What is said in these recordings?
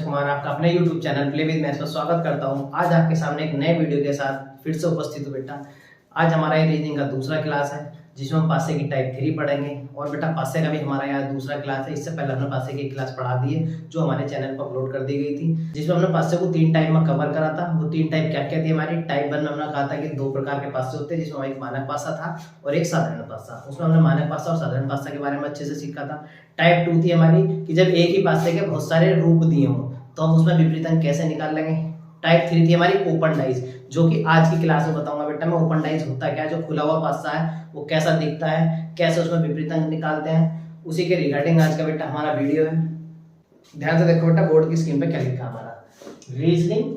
कुमार आपका अपने YouTube channel play with maths पर स्वागत करता हूं। आज आपके सामने एक नए वीडियो के साथ फिर से उपस्थित हूं बेटा। आज हमारा ये रीजनिंग का दूसरा क्लास है जिसमें हम पासे की टाइप 3 पढ़ेंगे और बेटा पासे का भी हमारा यहाँ दूसरा क्लास है। इससे पहले हमने पासे की क्लास पढ़ा दी है जो हमारे चैनल पर अपलोड कर दी गई थी, जिसमें हमने पासे को 3 टाइप में कवर करा था। वो 3 टाइप क्या क्या थी हमारी? टाइप 1 में हमने कहा था कि 2 प्रकार के पासे होते हैं, जिसमें एक मानक पासा था और एक साधारण पासा। उसमें हमने मानक पासा और साधारण पासा के बारे में अच्छे से सीखा था। टाइप 2 थी हमारी कि जब एक ही पासे के बहुत सारे रूप दिए हों तो हम उसमें विपरीत अंक कैसे निकाल लेंगे। टाइप 3 थी हमारी ओपन डाइज, जो कि आज की क्लास में बताऊंगा बेटा मैं। ओपन डाइज होता क्या है, जो खुला हुआ पासा है वो कैसा दिखता है, कैसे उसमें विपरीत अंक निकालते हैं, उसी के रिगार्डिंग आज का बेटा हमारा वीडियो है। ध्यान से देखो बेटा, बोर्ड की स्क्रीन पे क्या लिखा हमारा, रीजनिंग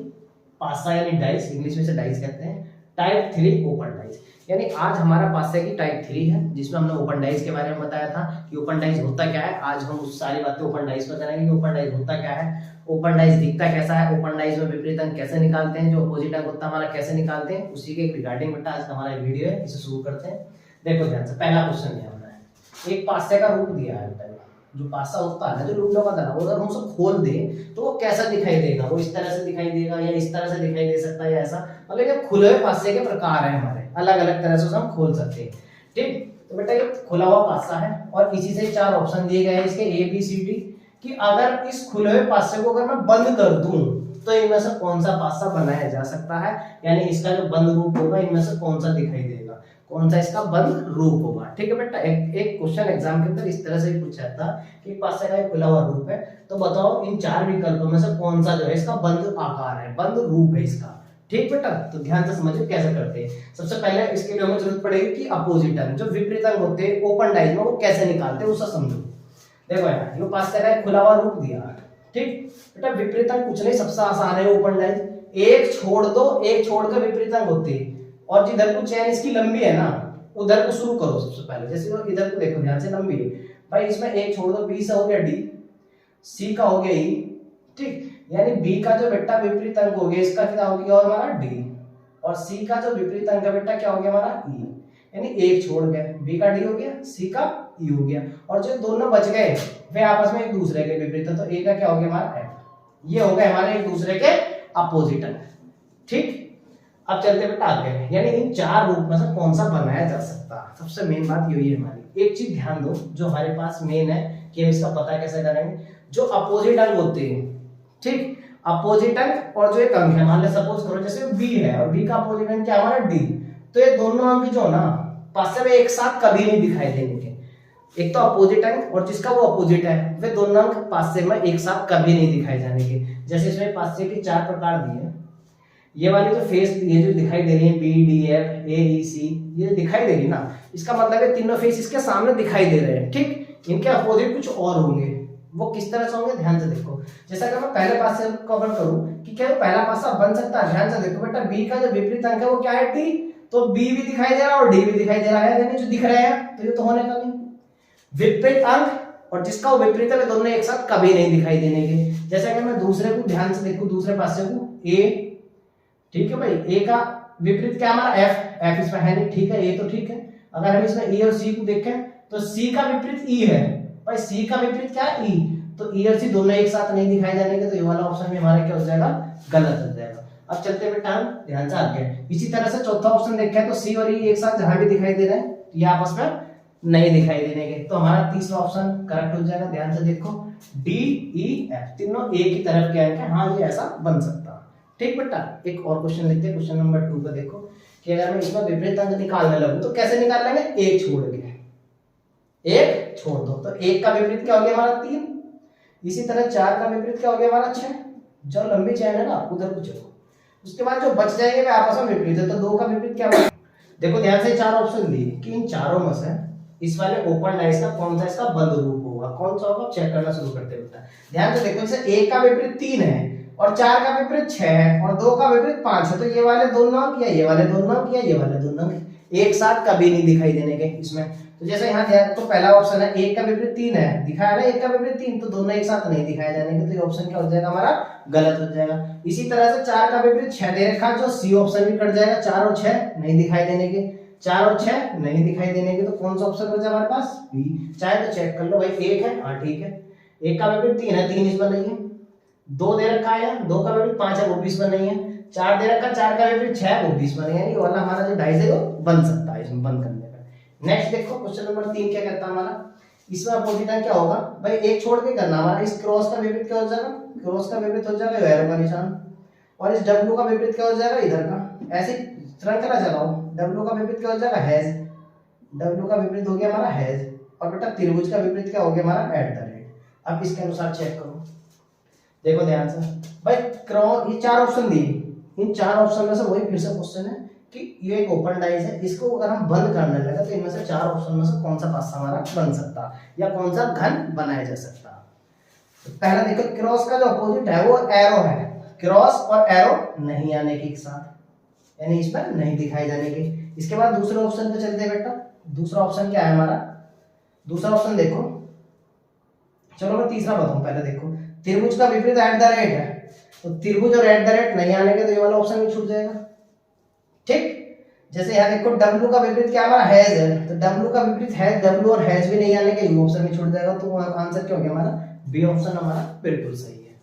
पासा यानी डाइज, इंग्लिश में से डाइज कहते हैं, टाइप 3 ओपन डाइज। यानी आज हमारा पासे की टाइप 3 है जिसमें हमने ओपन डाइज के बारे में बताया था कि ओपन डाइज होता क्या है। आज हम उस सारी बातें ओपन डाइज पर करेंगे कि ओपन डाइज होता क्या है, ओपन डाइज दिखता कैसा है, ओपन डाइज में विपरीत अंक कैसे निकालते हैं, जो अपोजिट अंक होता है हमारा कैसे निकालते हैं, उसी के रिगार्डिंग बेटा आज का हमारा वीडियो है। इसे शुरू करते हैं। देखो ध्यान से, पहला क्वेश्चन दिया हमने, एक पासे का रूप दिया है बेटा। जो पासा होता है जो लूडो का दाना, अगर हम उसे खोल दें तो वो कैसा दिखाई देगा? वो इस तरह से दिखाई देगा या इस तरह से दिखाई दे सकता है या ऐसा। मतलब ये खुले हुए पासे के प्रकार है हमारे, अलग अलग तरह से हम खोल सकते हैं। ठीक, तो बेटा ये खुला हुआ पासा है और इसी से 4 ऑप्शन दिए गए हैं इसके ए बी सी डी, कि अगर इस खुले हुए पासे को अगर मैं बंद कर दूं तो इनमें से कौन सा पासा बनाया जा सकता है, यानी इसका जो बंद रूप होगा इनमें से कौन सा दिखाई देगा, कौन सा इसका बंद रूप होगा। ठीक है बेटा, एक क्वेश्चन एग्जाम के अंदर इस तरह से पूछा था कि पासे का एक खुला हुआ रूप है, तो बताओ इन 4 विकल्पों में से कौन सा जो है इसका बंद आकार है, बंद रूप है इसका। ठीक बेटा, तो ध्यान से समझो कैसे करते हैं। सबसे पहले इसके लिए हमें जरूरत पड़ेगी कि अपोजिट अंक, जो विपरीत अंक होते हैं ओपन डाइज में, वो कैसे निकालते हैं उसका समझो। देखो यार, ये पासे का एक खुला हुआ रूप दिया है। ठीक बेटा, विपरीत अंक कुछ नहीं, सबसे आसान है ओपन डाइज। एक छोड़ दो, एक छोड़कर विपरीत अंक होते हैं और जिधर को चैन इसकी लंबी है ना उधर को शुरू करो सबसे पहले। जैसे इधर को देखो ध्यान से, लंबी है भाई, इसमें एक छोड़ दो, बी से हो गया डी, सी का हो गया ई। ठीक, यानी बी का जो बेटा विपरीत अंक हो गया इसका क्या हो गया और हमारा डी, और सी का जो विपरीत अंक है बेटा क्या हो गया हमारा ई। यानी एक छोड़ गए, बी का डी हो गया, सी का ई हो गया, और जो दोनों बच गए वे आपस में एक दूसरे के विपरीत है, तो ए का क्या हो गया हमारा एफ। ये हो गए हमारे एक दूसरे के अपोजिट अंक। ठीक, अब चलते बेटा आगे, यानी इन 4 रूप में से कौन सा बनाया जा सकता है। सबसे मेन बात यही है हमारी। एक चीज ध्यान दो जो हमारे पास मेन है कि हम इसका पता कैसे करेंगे। जो अपोजिट अंक होते हैं, ठीक, अपोजिट अंक और जो एक अंक है, मान लो सपोज करो जैसे बी है और बी का अपोजिट अंक क्या हमारा डी, तो ये दोनों अंक जो ना पासे में एक साथ कभी नहीं दिखाई देंगे। एक तो अपोजिट अंक और जिसका वो अपोजिट है, वे दोनों अंक पासे में एक साथ कभी नहीं दिखाई जाएंगे। जैसे इसमें पासे के 4 प्रकार दिए, ये वाली जो फेस ये जो दिखाई दे रही है बी डी एफ ए ई सी, ये दिखाई दे रही है ना, इसका मतलब है तीनों फेस इसके सामने दिखाई दे रहे हैं। ठीक, इनके अपोजिट कुछ और होंगे, वो किस तरह से होंगे ध्यान से देखो। जैसा कि मैं पहले पासे कवर करूं कि क्या पहला पासा बन सकता है, ध्यान से देखो बेटा, बी का जो विपरीत अंक है वो क्या है डी, तो बी भी दिखाई दे रहा है और डी भी दिखाई दे रहा है, यानी जो दिख रहे हैं तो ये तो होने का नहीं। विपरीत अंक और जिसका वो विपरीत है दोनों एक साथ कभी नहीं दिखाई देने के। जैसा कि मैं दूसरे को ध्यान से देखूं, दूसरे पासे को ए, ठीक है भाई, ए का विपरीत क्या हमारा एफ, एफ इसमें है नहीं, ठीक है, ए तो ठीक है। अगर हम इसमें ए और सी को देखें तो सी का विपरीत ई है भाई, सी का विपरीत क्या है ई, तो ई और सी दोनों एक साथ नहीं दिखाई जाने के, तो ये वाला ऑप्शन भी हमारा क्या हो जाएगा, गलत हो जाएगा। अब चलते हैं बेटा ध्यान से आगे। इसी तरह से चौथा ऑप्शन देखें तो सी और ई एक साथ जहां भी दिखाई दे रहे हैं तो ये आपस में नहीं दिखाई देने के, तो हमारा तीसरा ऑप्शन करेक्ट हो जाएगा। ध्यान से देखो, डी ई एफ तीनों एक ही तरफ के अंक है, हाँ ये ऐसा बन सकता है। ठीक बेटा, एक और क्वेश्चन देखते हैं, क्वेश्चन नंबर 2 को देखो कि अगर मैं इसमें विपरीत अंक निकालने लगूं तो कैसे निकाल लेंगे, एक छोड़ के, एक छोड़ दो, तो एक का विपरीत क्या हो गया हमारा 3, इसी तरह 4 का विपरीत क्या हो गया हमारा 6, जो लंबी चैन है ना उधर को चलो, उसके बाद जो बच जाएंगे वे आपस में विपरीत है, तो 2 का विपरीत क्या होगा। देखो ध्यान से 4 ऑप्शन दिए कि इन चारों में से इस वाले ओपन डाइज का कौन सा इसका बंद रूप होगा, कौन सा होगा, चेक करना शुरू करते हैं बेटा। ध्यान से देखो, जैसे 1 का विपरीत 3 है और 4 का विपरीत 6 है और 2 का विपरीत 5 है, तो ये वाले दोनों अंक या ये वाले दोनों अंक या ये वाले दोनों अंक एक साथ कभी नहीं दिखाई देने के इसमें। तो जैसे यहाँ ध्यान, तो पहला ऑप्शन है 1 का विपरीत 3 है, दिखाया ना 1 का विपरीत 3, तो दोनों एक साथ नहीं दिखाए जाने के, तो ये ऑप्शन क्या हो जाएगा हमारा, गलत हो जाएगा। इसी तरह से 4 का विपरीत 6 दे रखा, जो सी ऑप्शन भी कट जाएगा, 4 और 6 नहीं दिखाई देने के, 4 और 6 नहीं दिखाई देने के, तो कौन सा ऑप्शन बचा हमारे पास, बी। चाहे तो चेक कर लो भाई, 1 है, हाँ ठीक है, 1 का विपरीत 3 है, 3 इसमें नहीं है, 2 दे रखा है, 2 का विपरीत 5 है, वो भी इसमें नहीं है। 4 दे रखा, 4 का विपरीत 6 है, वो भी इसमें नहीं है। ये वाला हमारा जो डाइस है वो बन सकता है इसमें बंद करने का। नेक्स्ट देखो क्वेश्चन नंबर 3 क्या कहता है हमारा, इसमें अपोजिट क्या होगा भाई, एक छोड़ के करना हमारा। इस क्रॉस का विपरीत क्या हो जाएगा, क्रॉस का विपरीत हो जाएगा एरो का निशान, और इस डब्ल्यू का विपरीत क्या हो जाएगा इधर का। ऐसे श्रृंखला चलाओ, डब्ल्यू का विपरीत क्या हो जाएगा हैज, डब्ल्यू का विपरीत हो गया हमारा हैज, और बेटा त्रिभुज का विपरीत क्या हो गया हमारा एट द रेट। अब इसके अनुसार चेक करो, देखो ध्यान से भाई, क्रॉस ये 4 ऑप्शन दिए, इन 4 ऑप्शन में से वही फिर से क्वेश्चन है कि ये एक ओपन डाइस है, इसको अगर हम बंद करने लगे तो इनमें से 4 ऑप्शन में से कौन सा पासा हमारा बन सकता या कौन सा घन बनाया जा सकता। तो पहला देखो, क्रॉस का जो अपोजिट है वो एरो है, क्रॉस और एरो नहीं आने के साथ, यानी इसमें नहीं दिखाई जाने के। इसके बाद दूसरे ऑप्शन पे चलते हैं बेटा। दूसरा ऑप्शन क्या है हमारा, दूसरा ऑप्शन देखो, चलो मैं तीसरा बताऊं, पहले देखो त्रिभुज का विपरीत एट द रेट है, तो त्रिभुज और एट द रेट नहीं आने के तो ये वाला ऑप्शन भी छूट जाएगा। ठीक, जैसे यहाँ देखो डब्ल्यू का विपरीत क्या हमारा हैज है, तो डब्ल्यू का विपरीत हैज, डब्ल्यू और हैज भी नहीं आने के, ये ऑप्शन भी छूट जाएगा। तो आंसर क्या हो गया हमारा, बी ऑप्शन हमारा बिल्कुल सही है।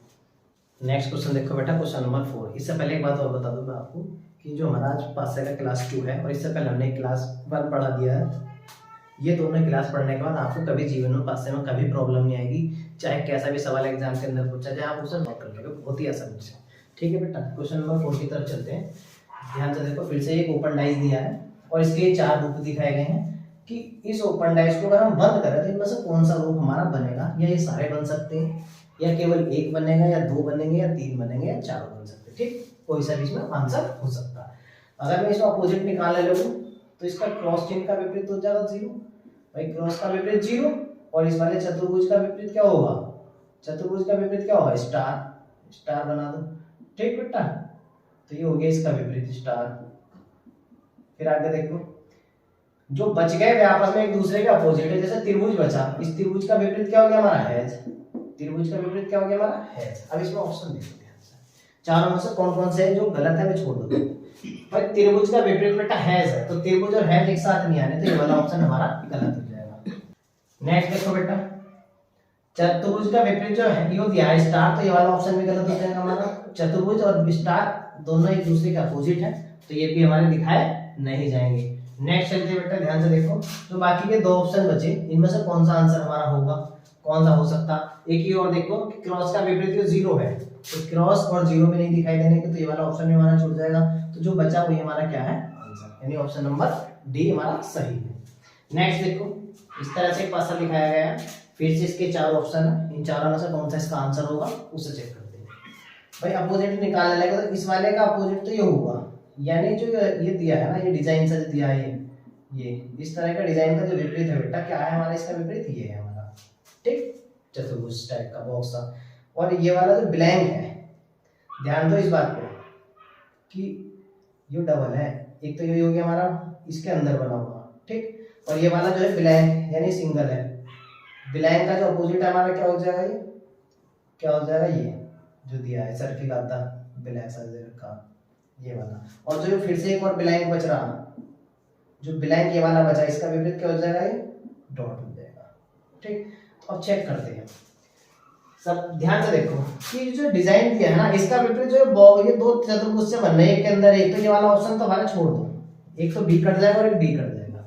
नेक्स्ट क्वेश्चन देखो बेटा, क्वेश्चन नंबर 4। इससे पहले एक बात और बता दूं मैं आपको कि जो हमारा आज पासे का क्लास 2 है और इससे पहले हमने क्लास 1 पढ़ा दिया है, ये दोनों क्लास पढ़ने के बाद आपको कभी जीवन में पासे में कभी प्रॉब्लम नहीं आएगी, चाहे कैसा भी सवाल एग्जाम के अंदर पूछा जाए आप उसे नोट कर लोगे बहुत ही आसानी से। ठीक है बेटा, क्वेश्चन नंबर 4 की तरफ चलते हैं। ध्यान से देखो, फिर से एक ओपन डाइस दिया है और इसके 4 रूप दिखाए गए हैं कि इस ओपन डाइस को अगर हम बंद करें तो इनमें से कौन सा रूप हमारा बनेगा, या ये सारे बन सकते हैं, या केवल एक बनेगा, या 2 बनेंगे, या 3 बनेंगे, या 4 बन सकते हैं। ठीक, कोई सा भी इसमें आंसर हो सकता है। अगर मैं इसका अपोजिट निकालने लगूं तो इसका क्रॉस चिन्ह का विपरीत हो जाएगा 0, भाई क्रॉस का विपरीत 0, और इस वाले चतुर्भुज का विपरीत क्या होगा, चतुर्भुज का विपरीत क्या होगा स्टार, स्टार बना दो। ठीक बेटा, तो ये हो गया इसका विपरीत स्टार। फिर आगे देखो, जो बच गए वे आपस में एक दूसरे के अपोजिट है, जैसे त्रिभुज बचा, इस त्रिभुज का विपरीत क्या हो गया हमारा हैज, त्रिभुज का विपरीत क्या हो गया हमारा हैज। अब इसमें ऑप्शन देखो ध्यान से, चारों में से कौन कौन से है जो गलत है वे छोड़ दो। भाई त्रिभुज का विपरीत बेटा हैज है, तो त्रिभुज और हैज एक साथ नहीं आने, तो ये वाला ऑप्शन हमारा गलत हो जाएगा। नेक्स्ट देखो बेटा, चतुर्भुज का विपरीत जो है ये दिया है स्टार, तो ये वाला ऑप्शन भी गलत हो जाएगा हमारा। चतुर्भुज और स्टार दोनों एक दूसरे के अपोजिट है, तो ये भी हमारे दिखाए नहीं जाएंगे। नेक्स्ट चलते हैं बेटा, ध्यान से देखो, जो बाकी के 2 ऑप्शन बचे इनमें से कौन सा आंसर हमारा होगा, कौन सा हो सकता। एक ही और देखो कि क्रॉस का विपरीत 0 है, तो क्रॉस और 0 में नहीं दिखाई देने के, तो ये वाला ऑप्शन भी हमारा छूट जाएगा। तो जो बचा वही हमारा क्या है आंसर, यानी ऑप्शन नंबर डी हमारा सही है। नेक्स्ट देखो, इस तरह से एक पासा लिखाया गया है, फिर से इसके 4 ऑप्शन है, इन चारों में से कौन सा इसका आंसर होगा उसे चेक करते हैं। भाई अपोजिट निकालने लगे तो इस वाले का अपोजिट तो ये होगा, यानी जो ये दिया है ना, ये डिजाइन से दिया है, ये इस तरह का डिजाइन का जो विपरीत है बेटा क्या है हमारा, इसका विपरीत ये है हमारा। ठीक, चतुर्भुज टाइप का बॉक्स था। और ये वाला जो ब्लैंक है, ध्यान दो इस बात पे कि ये डबल है, एक तो ये हो गया हमारा इसके अंदर बना हुआ, ठीक, और ये वाला जो है ब्लैंक यानी सिंगल है। ब्लैंक का जो अपोजिट है हमारा क्या हो जाएगा, ये क्या हो जाएगा, ये जो दिया है सर्किल आता ब्लैक सर्किल का ये वाला। और जो फिर से एक और ब्लैंक बच रहा, जो ब्लैंक ये वाला बचा, इसका विपरीत क्या हो जाएगा, ये डॉट हो जाएगा। ठीक, तो अब चेक करते हैं, सब ध्यान से देखो कि जो डिजाइन दिया है ना, इसका विपरीत जो ये 2 चतुर्भुज से बनने एक के अंदर एक, तो ये वाला ऑप्शन तो हमारा छोड़ दो, एक तो बी कट जाएगा और एक डी कट जाएगा,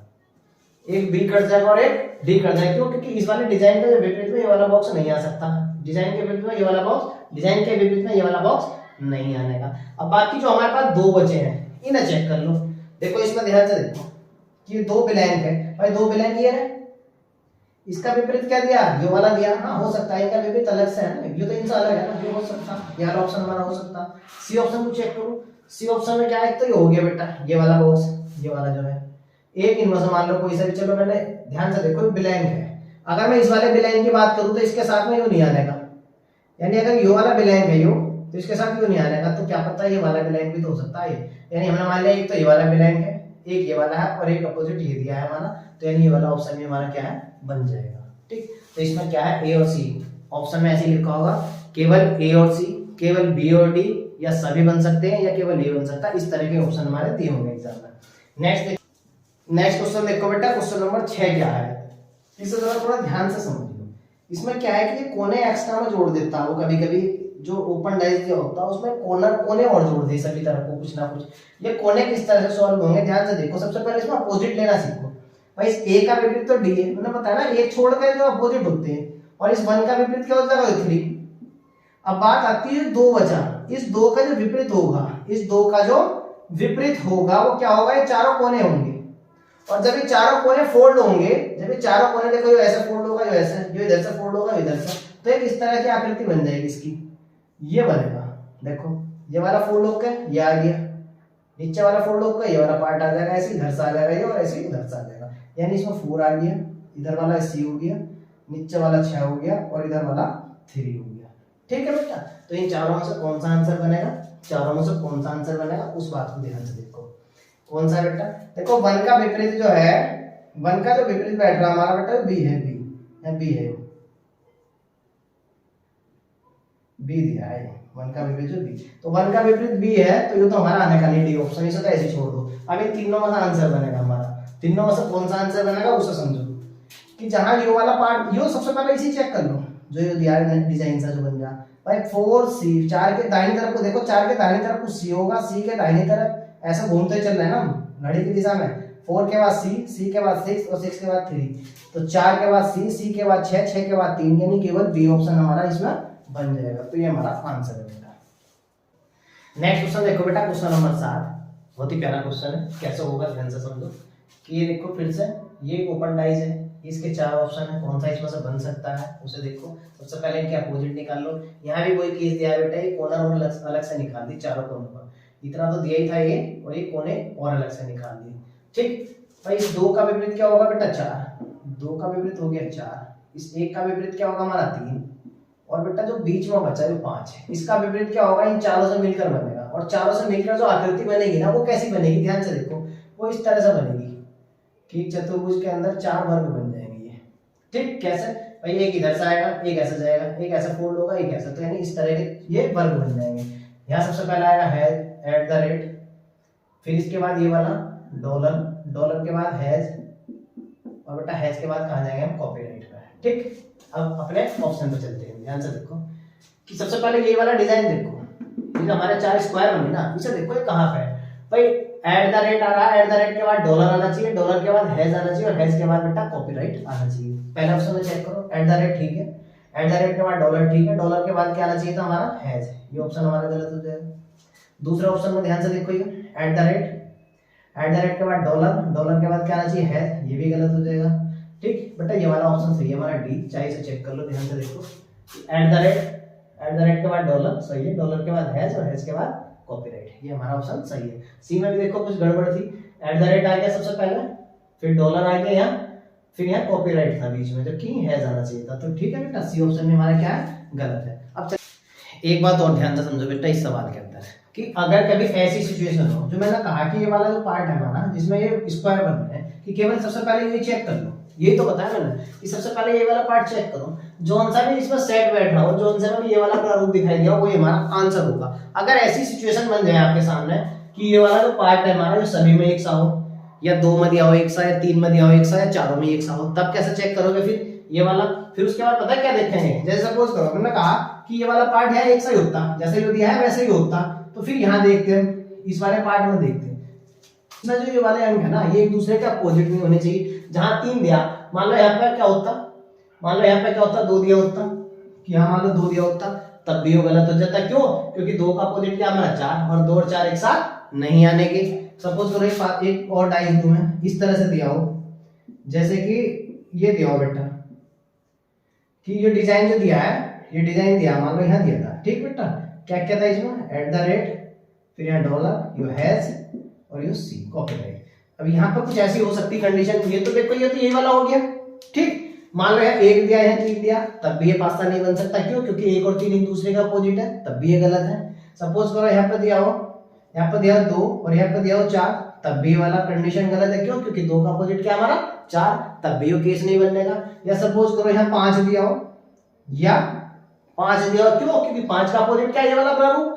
एक बी कट जाएगा और एक डी कट जाएगा। क्यों, क्योंकि इस वाले डिजाइन का जो विपरीत में ये वाला बॉक्स नहीं आ सकता, डिजाइन के विपरीत में ये वाला बॉक्स, डिजाइन के विपरीत में ये वाला बॉक्स नहीं आने का। अब बाकी जो हमारे पास 2 बचे हैं इन्हें चेक कर लो। देखो इसमें ध्यान से देखो कि ये 2 ब्लैंक है, भाई 2 ब्लैंक ये है, इसका विपरीत क्या दिया, ये वाला दिया। हाँ हो सकता है इनका विपरीत अलग से है ना, ये तो इनसे अलग है ना, ये हो सकता, ये वाला ऑप्शन हमारा हो सकता। सी ऑप्शन को चेक करो, सी ऑप्शन में क्या है, तो ये हो गया बेटा ये वाला बॉक्स, ये वाला जो है एक इनमें से मान लो कोई सा भी, चलो मैंने ध्यान से देखो ब्लैंक है, अगर मैं इस वाले ब्लैंक की बात करूं तो इसके साथ में यू नहीं आने का, यानी अगर ये वाला ब्लैंक है यू तो इसके साथ यू नहीं आने का, तो क्या पता ये वाला ब्लैंक भी तो हो सकता है। यानी हमने मान लिया एक तो ये वाला ब्लैंक है, एक ये वाला है और एक अपोजिट ये दिया है हमारा, तो यानी ये वाला ऑप्शन भी हमारा क्या है बन जाएगा। ठीक, तो इसमें क्या है ए और सी, ऑप्शन में ऐसे लिखा होगा केवल ए और सी, केवल बी और डी, या सभी बन सकते हैं या केवल ए बन सकता है, इस तरह के ऑप्शन हमारे दिए होंगे एग्जाम में। नेक्स्ट क्वेश्चन देखो बेटा, क्वेश्चन नंबर 6 क्या है, इसे जरा थोड़ा ध्यान से समझिए। इसमें क्या है कि ये कोने एक्स्ट्रा में जोड़ देता है वो कभी कभी जो ओपन डाइस जो होता है उसमें कोने और जोड़ दे सभी तरफ को कुछ ना कुछ। ये कोने किस तरह से सॉल्व होंगे ध्यान से देखो। सबसे पहले इसमें अपोजिट लेना सीखो भाई। इस ए का विपरीत तो डी है, मैंने बताया ना, एक छोड़ कर जो अपोजिट होते हैं। और इस 1 का विपरीत क्या हो जाएगा 3। अब बात आती है 2 बचा। इस 2 का जो विपरीत होगा, इस 2 का जो विपरीत होगा वो क्या होगा, ये चारों कोने होंगे। और जब ये चारों कोने फोल्ड होंगे, जब ये चारों कोने देखो, जो ऐसे फोल्ड होगा, जो ऐसे, जो इधर से फोल्ड होगा इधर से, तो एक इस तरह की आकृति बन जाएगी इसकी। ये बनेगा, देखो ये वाला फोल्ड होकर ये आ गया, नीचे वाला फोल्ड होकर ये वाला पार्ट आ जाएगा, ऐसे इधर से आ जाएगा ये, और ऐसे इधर से आ जाएगा। यानी इसमें 4 आ गया, इधर वाला C हो गया, नीचे वाला 6 हो गया, और इधर वाला 3 हो गया। ठीक है बेटा, तो इन चारों में से कौन सा आंसर बनेगा, चारों में से कौन सा आंसर बनेगा उस बात को ध्यान से देखो। कौन सा बेटा, देखो 1 का विपरीत जो है, 1 का जो विपरीत बैठ रहा हमारा बेटा B है, B है, B दिया है 1 का विपरीत जो B। तो 1 का विपरीत B है, तो ये तो हमारा आने का नहीं डी ऑप्शन, इसे तो ऐसे छोड़ दो। अब इन तीनों में से आंसर बनेगा हमारा, तीनों में से कौन सा आंसर बनेगा उसे समझो। कि जहां यो वाला पार्ट, यो सबसे पहले इसी चेक कर लो, जो ये दिया है डिजाइन सा जो बन गया भाई 4C। 4 के दाहिनी तरफ को देखो, 4 के दाहिनी तरफ को C होगा, C के दाहिनी तरफ ऐसा घूमते चल रहे हैं ना हम घड़ी की दिशा में। 4 के बाद C के बाद 6 और 6 के बाद 3, तो 4 के बाद C के बाद 6, 6 के बाद 3, यानी केवल B ऑप्शन हमारा इसमें बन जाएगा। तो ये हमारा आंसर है बेटा। नेक्स्ट क्वेश्चन देखो बेटा, क्वेश्चन नंबर 7, बहुत ही प्यारा क्वेश्चन है। कैसे होगा ध्यान से समझो। कि ये देखो फिर से, ये एक ओपन डाइस है, इसके 4 ऑप्शन है, कौन सा इसमें से बन सकता है उसे देखो। सबसे पहले इनके अपोजिट निकाल लो। यहाँ भी कोई केस दिया है बेटा, ये कॉर्नर और अलग से निकाल दी, चारों कोनों पर इतना तो दिया ही था ये, और ये कोने और अलग से निकाल दिए। ठीक भाई, इस 2 का विपरीत क्या होगा बेटा 4, 2 का विपरीत हो गया 4। इस 1 का विपरीत क्या होगा हमारा 3, और बेटा जो बीच में बचा है वो 5 है। इसका विपरीत क्या होगा, इन चारों से मिलकर बनेगा। और चारों से मिलकर जो आकृति बनेगी ना, वो कैसी बनेगी ध्यान से देखो, वो इस तरह से बनेगी कि चतुर्भुज के अंदर 4 वर्ग बन जाएंगे ये। ठीक, कैसे भाई, एक इधर से आएगा, एक ऐसे जाएगा, एक ऐसे फोल्ड होगा, एक ऐसे, तो यानी इस तरह के ये वर्ग बन जाएंगे। यहाँ सबसे पहला आएगा है @ फिर इसके बाद ये वाला डॉलर के बाद हैज, और बेटा हैज के बाद कहाँ जाएंगे हम, कॉपीराइट पे। ठीक, अब अपने ऑप्शन पे चलते हैं। ध्यान से देखो कि सबसे पहले ये वाला डिजाइन देखो, ये हमारे 4 स्क्वायर बने ना, इसे देखो ये कहाँ पे है भाई। @ आ रहा है, @ के बाद डॉलर आना चाहिए, डॉलर के बाद हैज आना चाहिए, और हैज के बाद बेटा कॉपीराइट आना चाहिए। पहले ऑप्शन में चेक करो, @ ठीक है, @ के बाद डॉलर ठीक है, डॉलर के बाद क्या आना चाहिए था हमारा हैज, ये ऑप्शन हमारा गलत हो जाएगा। दूसरे ऑप्शन में ध्यान से देखो, ये @ के बाद डॉलर के बाद क्या आना चाहिए हैज, ये भी गलत हो जाएगा। ठीक बेटा, ये वाला ऑप्शन सही है हमारा डी, चाहे से चेक कर लो, ध्यान से देखो। @ के बाद डॉलर सही है, डॉलर के बाद हैज, और हैज के बाद कॉपीराइट, ये हमारा ऑप्शन सही है। सी में भी देखो कुछ गड़बड़ थी, @ आ गया सबसे पहले, फिर डॉलर आ गया यहाँ, फिर यहाँ कॉपीराइट था बीच में, जबकि हैज आना चाहिए था। तो ठीक है बेटा, सी ऑप्शन में हमारा क्या है, गलत है। अब एक बात और ध्यान से समझो बेटा इस सवाल के अंदर, कि अगर कभी ऐसी सिचुएशन हो, जो मैंने कहा कि ये वाला जो पार्ट है हमारा, जिसमें ये स्क्वायर बन रहे हैं, कि केवल सबसे पहले ये चेक कर लो, यही तो बताया मैंने कि सबसे पहले ये वाला पार्ट चेक करो, जोन सा भी इसमें सेट बैठ रहा हो, जोन सा भी ये वाला प्रारूप दिखाई दिया वो हमारा आंसर होगा। अगर ऐसी सिचुएशन बन जाए आपके सामने कि ये वाला जो पार्ट है हमारा, जो सभी में एक सा हो, या 2 में दिया हो एक सा, या 3 में दिया हो एक सा, या चारों में एक सा हो, तब कैसे चेक करोगे फिर ये वाला। फिर उसके बाद पता है क्या देखेंगे, जैसे सपोज करो मैंने कहा कि ये वाला पार्ट है एक सा ही होता, जैसे जो दिया है वैसे ही होता, तो फिर यहाँ देखते हैं, इस वाले पार्ट में देखते हैं, इसमें जो ये वाले अंक है ना, ये एक दूसरे के अपोजिट नहीं होने चाहिए। जहां 3 दिया, मान लो यहाँ पे क्या होता, मान लो यहाँ पे क्या होता, 2 दिया होता, कि यहाँ मान लो 2 दिया होता, तब भी वो गलत हो जाता। क्यों, क्योंकि 2 का अपोजिट क्या हमारा 4, और 2 और 4 एक साथ नहीं आने के। सपोज करो एक और डाइस दूं मैं, इस तरह से दिया हो, जैसे कि ये दिया हो बेटा, कि ये डिजाइन जो दिया है, ये डिजाइन दिया, मान लो यहाँ दिया था। ठीक बेटा, क्या क्या था इसमें, @ फिर यहाँ डॉलर, यो हैज, और यो सी, कॉपीराइट। अब यहाँ पर कुछ ऐसी हो सकती कंडीशन, ये तो देखो, ये तो यही वाला हो गया। ठीक, मान लो यहाँ 1 दिया, यहाँ 3 दिया, तब भी ये पास्ता नहीं बन सकता। क्यों, क्योंकि 1 और 3 एक दूसरे का अपोजिट है, तब भी ये गलत है। सपोज करो यहाँ पे दिया हो, यहाँ पे दिया हो 2, और यहाँ पे दिया हो 4, तब भी वाला कंडीशन गलत है। क्यों, क्योंकि 2 का अपोजिट क्या हमारा 4, तब भी वो केस नहीं बनेगा। या सपोज करो यहाँ 5 दिया हो, या 5 दिया हो, क्यों, क्योंकि 5 का अपोजिट क्या है, ये वाला प्रारूप,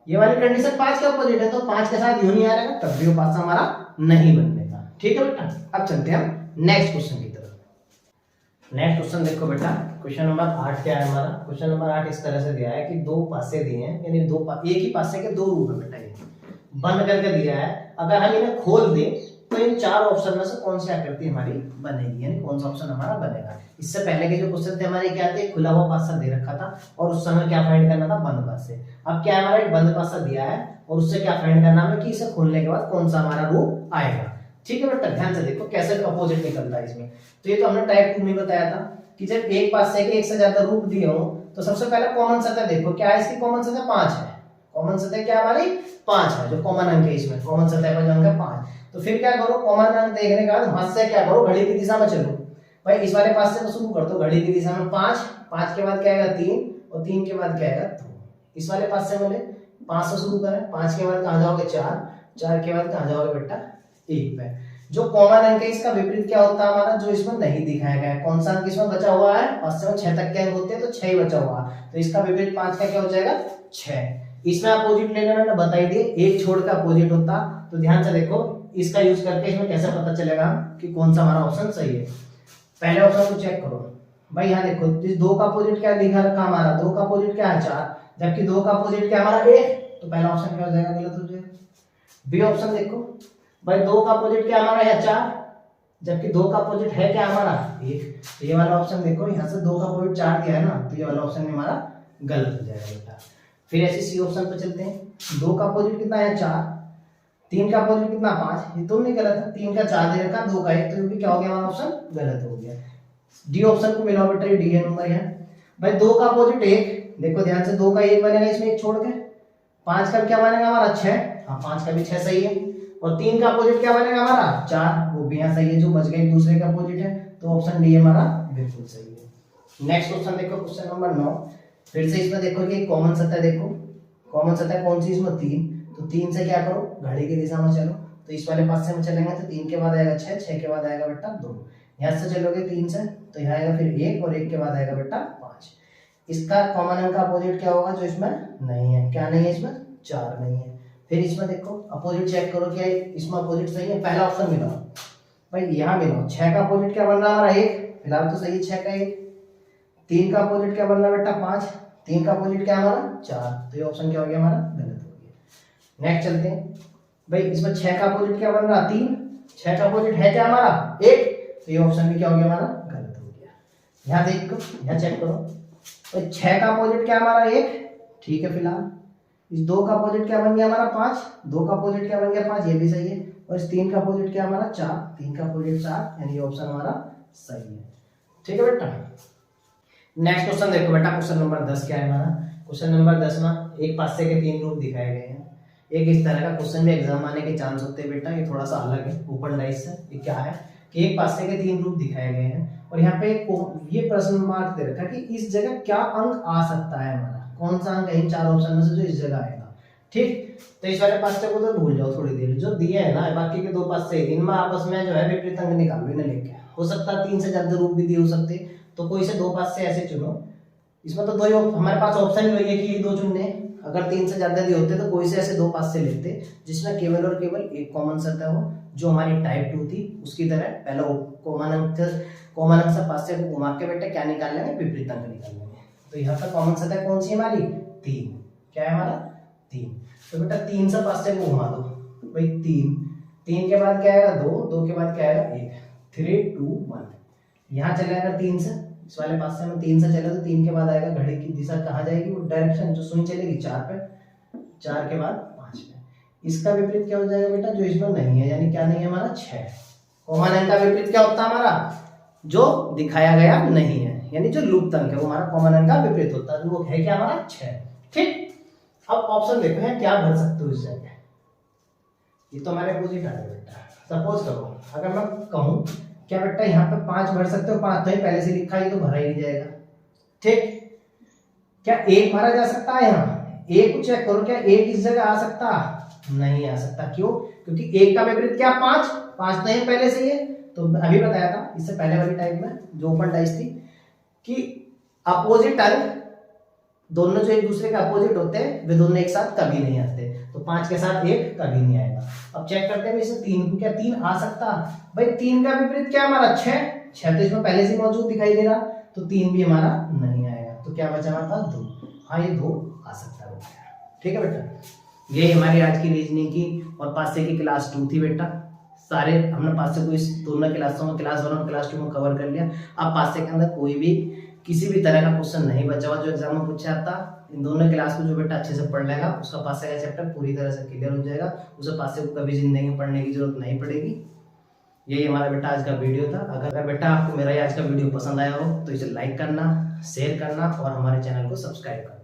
ये वाली कंडीशन 5 का अपोजिट है, तो 5 के साथ यूं नहीं आ रहेगा, तब भी वो पास्ता हमारा नहीं बनने का। ठीक है बेटा, अब चलते हैं हम नेक्स्ट क्वेश्चन की तरफ। नेक्स्ट क्वेश्चन देखो बेटा, क्वेश्चन नंबर 8 क्या है हमारा। क्वेश्चन नंबर 8 इस तरह से दिया है कि दो पासे दिए हैं, यानी एक ही पासे के दो रूप है बेटा, ये बंद करके दिया है। अगर हम इन्हें खोल दें तो इन चार ऑप्शन में से कौन सी आकृति हमारी बनेगी, यानी कौन सा ऑप्शन हमारा बनेगा। इससे पहले के जो क्वेश्चन थे हमारे क्या थे, खुला हुआ पासा दे रखा था और उस समय क्या फाइंड करना था, बंद पासे। अब क्या हमारा एक बंद पासा दिया है और उससे क्या फाइंड करना है कि इसे खोलने के बाद कौन सा हमारा रूप आएगा। ठीक है बेटा, ध्यान से देखो कैसे अपोजिट निकलता है इसमें। तो ये तो हमने टाइप 2 में बताया था कि जब एक पासे के एक से ज्यादा रूप दिए हो तो सबसे पहले कॉमन सतह देखो, क्या है इसकी कॉमन सतह 5 है। कॉमन सतह क्या हमारी 5 है, जो कॉमन अंक है इसमें कॉमन सतह पर जो अंक है 5। तो फिर क्या करो, कॉमन अंक देखने के बाद हाथ से क्या करो, घड़ी की दिशा में चलो। भाई इस वाले पास से तो शुरू कर दो, घड़ी की दिशा में 5, 5 के बाद क्या आएगा 3 और 3 के बाद क्या आएगा 2। इस वाले पास से बोले 5 से शुरू करें, 5 के बाद कहां जाओगे 4, 4 के बाद कहां जाओगे बेटा 1 पे। जो कॉमन अंक है इसका विपरीत क्या होता है हमारा, जो इसमें नहीं दिखाया गया है। कौन सा अंक इसमें बचा हुआ है, 5 से 6 तक के अंक होते हैं तो 6 ही बचा हुआ है, तो इसका विपरीत 5 का क्या हो जाएगा 6। इसमें अपोजिट लेने मैंने बता ही दिए, एक छोड़ का अपोजिट होता। तो ध्यान से देखो इसका यूज करके इसमें कैसे पता चलेगा कि कौन सा हमारा ऑप्शन सही है। पहले ऑप्शन को चेक करो भाई, यहाँ देखो इस 2 का अपोजिट क्या लिखा रखा हमारा, 2 का अपोजिट क्या है 4, जबकि 2 का अपोजिट क्या हमारा 1, तो पहला ऑप्शन क्या हो जाएगा, गलत हो जाएगा। बी ऑप्शन देखो भाई, 2 का अपोजिट क्या हमारा है 4, जबकि 2 का अपोजिट है क्या हमारा 1, तो ये वाला ऑप्शन देखो, यहाँ से 2 का अपोजिट 4 दिया है ना, तो ये वाला ऑप्शन में हमारा गलत हो जाएगा बेटा। फिर ऐसे सी ऑप्शन पे चलते हैं, 2 का अपोजिट कितना है 4, 3 का अपोजिट कितना 5, ये तो नहीं गलत है, 3 का 4 दे रखा, 2 का 1, तो ये भी क्या हो गया हमारा ऑप्शन गलत हो गया। डी ऑप्शन को मिलाओ बेटा, डी है नंबर है भाई। 2 का अपोजिट 1, देखो ध्यान से 2 का 1 बनेगा इसमें 1 छोड़ के, 5 का क्या बनेगा हमारा 6, हाँ 5 का भी 6 सही है, और 3 का अपोजिट क्या बनेगा हमारा 4, वो भी यहाँ सही है, जो बच गए दूसरे का अपोजिट है, तो ऑप्शन डी हमारा बिल्कुल सही है। नेक्स्ट क्वेश्चन देखो, क्वेश्चन नंबर 9। फिर से इसमें देखो कि कॉमन सतह देखो, कॉमन सतह कौन सी इसमें 3, तो 3 से क्या करो, घड़ी की दिशा में चलो। तो इस वाले पास से हम चलेंगे तो 3 के बाद आएगा 6, 6 के बाद आएगा बेटा 2, यहाँ से चलोगे 3 से तो यहाँ आएगा फिर 1 और 1 के बाद आएगा बेटा 5। इसका कॉमन अंक का अपोजिट क्या होगा, जो इसमें नहीं है, क्या नहीं है इसमें 4 नहीं है। फिर इसमें देखो अपोजिट चेक करो, क्या इसमें अपोजिट सही है, पहला ऑप्शन मिलाओ भाई, यहाँ मिलाओ। 6 का अपोजिट क्या बन रहा है हमारा 1, फिलहाल तो सही है 6 का 1। 3 का अपोजिट क्या बन रहा है बेटा 5, 3 का अपोजिट क्या हमारा 4, तो ये ऑप्शन क्या हो गया हमारा गलत हो गया। नेक्स्ट चलते हैं भाई, इसमें 6 का अपोजिट क्या बन रहा 3, 6 का अपोजिट है क्या हमारा 1, तो ये ऑप्शन भी क्या हो गया हमारा गलत हो गया। यहाँ देखो, यहाँ चेक करो भाई, 6 का अपोजिट क्या हमारा 1, ठीक है फिलहाल। इस 2 का अपोजिट क्या बन गया हमारा 5, 2 का अपोजिट क्या बन गया 5, ये भी सही है। और इस 3 का अपोजिट क्या हमारा 4, 3 का अपोजिट 4, यानी ये ऑप्शन हमारा सही है। ठीक है बेटा। नेक्स्ट क्वेश्चन देखो बेटा, क्वेश्चन नंबर 10 क्या है हमारा। क्वेश्चन नंबर 10 में एक पासे के 3 रूप दिखाए गए हैं। एक इस तरह का क्वेश्चन भी एग्जाम आने के चांस होते हैं बेटा, ये थोड़ा सा अलग है ओपन डाइस से। ये क्या है कि एक पासे के 3 रूप दिखाए गए हैं और यहाँ पे ये प्रश्न मार्क दे रखा है कि इस जगह क्या अंक आ सकता है हमारा, कौन सा अंक है इन 4 ऑप्शन में से जो इस जगह आएगा। ठीक, तो इस वाले पासे को तो भूल जाओ थोड़ी देर, जो दिए है ना बाकी के 2 पासे, इनमें आपस में जो है विपरीत अंक निकालो इन्हें लेके। हो सकता है 3 से ज्यादा रूप भी दिए हो सकते, तो कोई से 2 पासे ऐसे चुनो। इसमें तो 2 हमारे पास ऑप्शन ही वही है कि ये 2 चुनने, अगर 3 से ज्यादा दिए होते तो कोई से ऐसे 2 पास से लेते जिसमें केवल और केवल एक कॉमन सतह हो, जो हमारी टाइप 2 थी उसकी तरह। पहला कॉमन अंक से पास से घुमा के बेटे क्या निकाल लेंगे, विपरीत अंक निकाल लेंगे। तो यहाँ पर कॉमन सतह कौन सी हमारी 3, क्या है हमारा 3। तो बेटा 3 से पास से घुमा दो भाई 3, 3 के बाद क्या आएगा 2, 2 के बाद क्या आएगा 1, 3 2 1। यहाँ चले अगर 3 से, इस वाले पास से हम 3 से चले तो 3 के बाद आएगा, घड़ी की दिशा कहाँ जाएगी, वो डायरेक्शन जो सुई चलेगी 4 पे, 4 के बाद 5 पे। इसका विपरीत क्या हो जाएगा बेटा, जो इसमें नहीं है, यानी क्या नहीं है हमारा 6। कॉमन अंक का विपरीत क्या होता है हमारा, जो दिखाया गया नहीं है, यानी जो लुप्त अंक है वो हमारा कॉमन अंक का विपरीत होता है, वो है क्या हमारा 6। ठीक, अब ऑप्शन देखो है क्या भर सकते हो इस जगह। ये तो हमारे अपोजिट आ गया बेटा। सपोज करो अगर मैं कहूँ क्या बेटा यहाँ पे 5 भर सकते हो, 5 तो ही पहले से लिखा है तो भरा ही नहीं जाएगा। ठीक, क्या 1 भरा जा सकता है यहाँ, 1 को चेक करो, क्या 1 इस जगह आ सकता, नहीं आ सकता। क्यों, क्योंकि 1 का विपरीत क्या 5, 5 तो ही पहले से ही है। तो अभी बताया था इससे पहले वाली टाइप में जो ओपन डाइस थी कि अपोजिट अंक दोनों जो एक दूसरे के अपोजिट होते हैं वे दोनों एक साथ कभी नहीं आते, तो 5 के साथ 1 कभी नहीं आएगा। अब चेक करते हैं इसमें 3 को, क्या 3 आ सकता, भाई 3 का विपरीत क्या हमारा 6, 6 तो इसमें पहले से मौजूद दिखाई दे रहा, तो 3 भी हमारा नहीं आएगा, तो क्या बचा हमारे पास 2। हाँ ये 2 आ सकता है। ठीक है बेटा, यही हमारी आज की रीजनिंग की और पासे की क्लास 2 थी बेटा। सारे हमने पासे को इस दोनों क्लासों में, क्लास 1 और क्लास 2 में कवर कर लिया। अब पासे के अंदर कोई भी किसी भी तरह का क्वेश्चन नहीं बचा हुआ जो एग्जाम में पूछा जाता। इन दोनों क्लास को जो बेटा अच्छे से पढ़ लेगा उसका पासे का चैप्टर पूरी तरह से क्लियर हो जाएगा, उसे पासे को कभी जिंदगी में पढ़ने की जरूरत नहीं पड़ेगी। यही हमारा बेटा आज का वीडियो था। अगर बेटा आपको मेरा आज का वीडियो पसंद आया हो तो इसे लाइक करना, शेयर करना और हमारे चैनल को सब्सक्राइब करना।